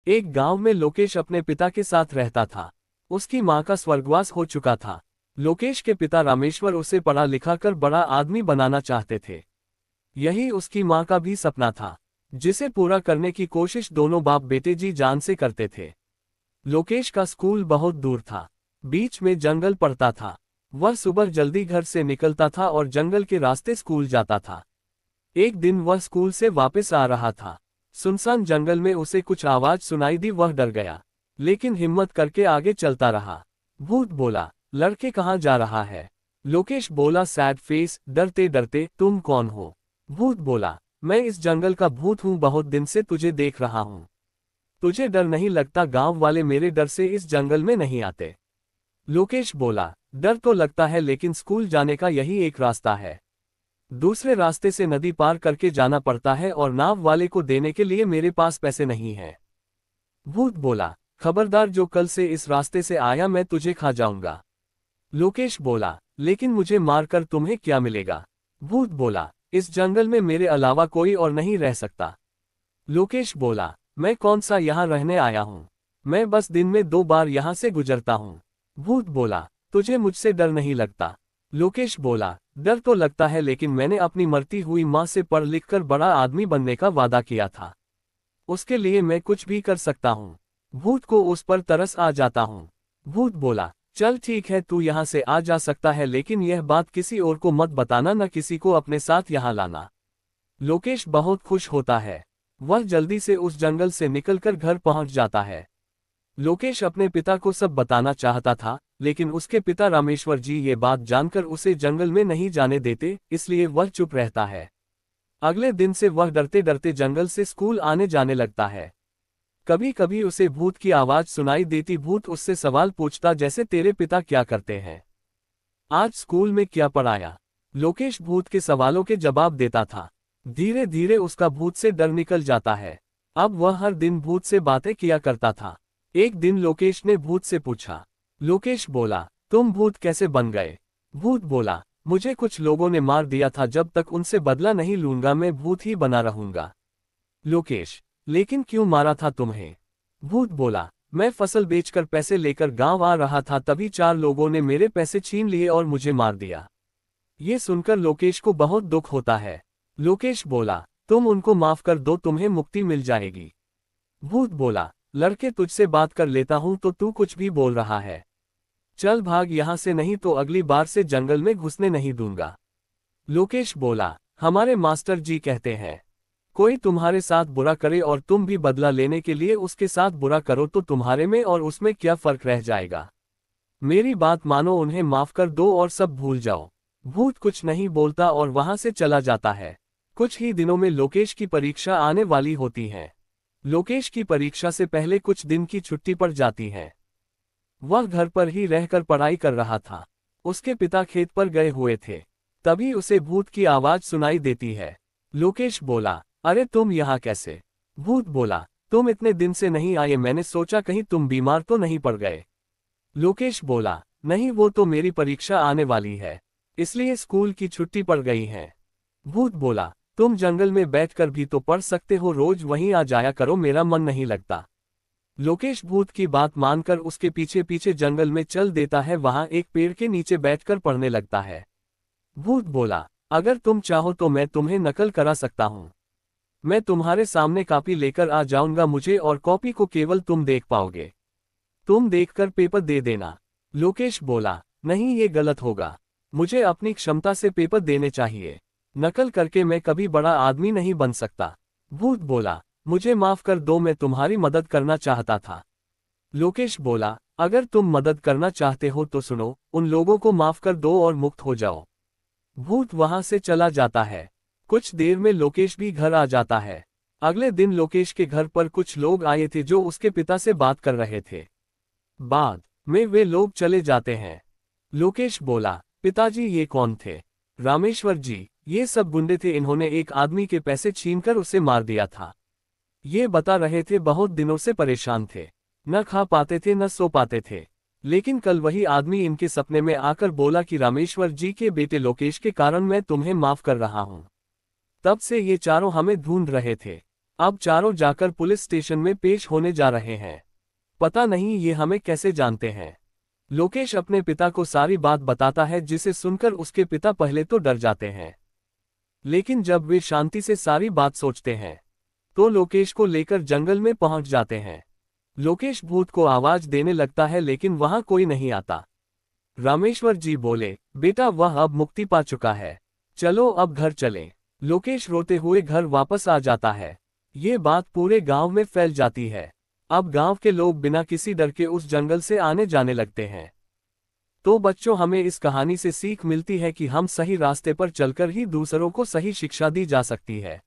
एक गांव में लोकेश अपने पिता के साथ रहता था। उसकी मां का स्वर्गवास हो चुका था। लोकेश के पिता रामेश्वर उसे पढ़ा लिखा कर बड़ा आदमी बनाना चाहते थे। यही उसकी मां का भी सपना था, जिसे पूरा करने की कोशिश दोनों बाप बेटे जी जान से करते थे। लोकेश का स्कूल बहुत दूर था, बीच में जंगल पड़ता था। वह सुबह जल्दी घर से निकलता था और जंगल के रास्ते स्कूल जाता था। एक दिन वह स्कूल से वापस आ रहा था। सुनसान जंगल में उसे कुछ आवाज सुनाई दी। वह डर गया, लेकिन हिम्मत करके आगे चलता रहा। भूत बोला, लड़के कहाँ जा रहा है? लोकेश बोला सैड फेस, डरते डरते, तुम कौन हो? भूत बोला, मैं इस जंगल का भूत हूँ, बहुत दिन से तुझे देख रहा हूँ। तुझे डर नहीं लगता? गांव वाले मेरे डर से इस जंगल में नहीं आते। लोकेश बोला, डर तो लगता है, लेकिन स्कूल जाने का यही एक रास्ता है। दूसरे रास्ते से नदी पार करके जाना पड़ता है और नाव वाले को देने के लिए मेरे पास पैसे नहीं हैं। भूत बोला, खबरदार, जो कल से इस रास्ते से आया मैं तुझे खा जाऊंगा। लोकेश बोला, लेकिन मुझे मारकर तुम्हें क्या मिलेगा? भूत बोला, इस जंगल में मेरे अलावा कोई और नहीं रह सकता। लोकेश बोला, मैं कौन सा यहाँ रहने आया हूँ? मैं बस दिन में 2 बार यहाँ से गुजरता हूँ। भूत बोला, तुझे मुझसे डर नहीं लगता? लोकेश बोला, डर तो लगता है, लेकिन मैंने अपनी मरती हुई माँ से पढ़ लिख कर बड़ा आदमी बनने का वादा किया था। उसके लिए मैं कुछ भी कर सकता हूँ। भूत को उस पर तरस आ जाता हूँ। भूत बोला, चल ठीक है, तू यहाँ से आ जा सकता है, लेकिन यह बात किसी और को मत बताना, न किसी को अपने साथ यहाँ लाना। लोकेश बहुत खुश होता है। वह जल्दी से उस जंगल से निकलकर घर पहुंच जाता है। लोकेश अपने पिता को सब बताना चाहता था, लेकिन उसके पिता रामेश्वर जी ये बात जानकर उसे जंगल में नहीं जाने देते, इसलिए वह चुप रहता है। अगले दिन से वह डरते डरते जंगल से स्कूल आने जाने लगता है। कभी कभी उसे भूत की आवाज सुनाई देती। भूत उससे सवाल पूछता, जैसे तेरे पिता क्या करते हैं? आज स्कूल में क्या पढ़ाया? लोकेश भूत के सवालों के जवाब देता था। धीरे धीरे उसका भूत से डर निकल जाता है। अब वह हर दिन भूत से बातें किया करता था। एक दिन लोकेश ने भूत से पूछा। लोकेश बोला, तुम भूत कैसे बन गए? भूत बोला, मुझे कुछ लोगों ने मार दिया था, जब तक उनसे बदला नहीं लूंगा मैं भूत ही बना रहूंगा। लोकेश, लेकिन क्यों मारा था तुम्हें? भूत बोला, मैं फसल बेचकर पैसे लेकर गांव आ रहा था, तभी 4 लोगों ने मेरे पैसे छीन लिए और मुझे मार दिया। ये सुनकर लोकेश को बहुत दुख होता है। लोकेश बोला, तुम उनको माफ कर दो, तुम्हें मुक्ति मिल जाएगी। भूत बोला, लड़के तुझसे बात कर लेता हूं तो तू कुछ भी बोल रहा है। चल भाग यहां से, नहीं तो अगली बार से जंगल में घुसने नहीं दूंगा। लोकेश बोला, हमारे मास्टर जी कहते हैं, कोई तुम्हारे साथ बुरा करे और तुम भी बदला लेने के लिए उसके साथ बुरा करो तो तुम्हारे में और उसमें क्या फर्क रह जाएगा? मेरी बात मानो, उन्हें माफ कर दो और सब भूल जाओ। भूत कुछ नहीं बोलता और वहां से चला जाता है। कुछ ही दिनों में लोकेश की परीक्षा आने वाली होती है। लोकेश की परीक्षा से पहले कुछ दिन की छुट्टी पड़ जाती है। वह घर पर ही रहकर पढ़ाई कर रहा था। उसके पिता खेत पर गए हुए थे। तभी उसे भूत की आवाज सुनाई देती है। लोकेश बोला, अरे तुम यहाँ कैसे? भूत बोला, तुम इतने दिन से नहीं आए, मैंने सोचा कहीं तुम बीमार तो नहीं पड़ गए। लोकेश बोला, नहीं, वो तो मेरी परीक्षा आने वाली है, इसलिए स्कूल की छुट्टी पड़ गई है। भूत बोला, तुम जंगल में बैठकर भी तो पढ़ सकते हो, रोज वहीं आ जाया करो, मेरा मन नहीं लगता। लोकेश भूत की बात मानकर उसके पीछे पीछे जंगल में चल देता है। वहां एक पेड़ के नीचे बैठकर पढ़ने लगता है। भूत बोला, अगर तुम चाहो तो मैं तुम्हें नकल करा सकता हूँ। मैं तुम्हारे सामने कॉपी लेकर आ जाऊंगा, मुझे और कॉपी को केवल तुम देख पाओगे। तुम देखकर पेपर दे देना। लोकेश बोला, नहीं, ये गलत होगा, मुझे अपनी क्षमता से पेपर देने चाहिए। नकल करके मैं कभी बड़ा आदमी नहीं बन सकता। भूत बोला, मुझे माफ कर दो, मैं तुम्हारी मदद करना चाहता था। लोकेश बोला, अगर तुम मदद करना चाहते हो तो सुनो, उन लोगों को माफ कर दो और मुक्त हो जाओ। भूत वहां से चला जाता है। कुछ देर में लोकेश भी घर आ जाता है। अगले दिन लोकेश के घर पर कुछ लोग आए थे जो उसके पिता से बात कर रहे थे। बाद में वे लोग चले जाते हैं। लोकेश बोला, पिताजी ये कौन थे? रामेश्वर जी, ये सब गुंडे थे, इन्होंने एक आदमी के पैसे छीनकर उसे मार दिया था। ये बता रहे थे बहुत दिनों से परेशान थे, न खा पाते थे न सो पाते थे, लेकिन कल वही आदमी इनके सपने में आकर बोला कि रामेश्वर जी के बेटे लोकेश के कारण मैं तुम्हें माफ कर रहा हूँ। तब से ये चारों हमें ढूंढ रहे थे। अब चारों जाकर पुलिस स्टेशन में पेश होने जा रहे हैं। पता नहीं ये हमें कैसे जानते हैं। लोकेश अपने पिता को सारी बात बताता है, जिसे सुनकर उसके पिता पहले तो डर जाते हैं, लेकिन जब वे शांति से सारी बात सोचते हैं तो लोकेश को लेकर जंगल में पहुंच जाते हैं। लोकेश भूत को आवाज देने लगता है, लेकिन वहां कोई नहीं आता। रामेश्वर जी बोले, बेटा वह अब मुक्ति पा चुका है, चलो अब घर चलें। लोकेश रोते हुए घर वापस आ जाता है। ये बात पूरे गांव में फैल जाती है। अब गांव के लोग बिना किसी डर के उस जंगल से आने जाने लगते हैं। तो बच्चों, हमें इस कहानी से सीख मिलती है कि हम सही रास्ते पर चलकर ही दूसरों को सही शिक्षा दी जा सकती है।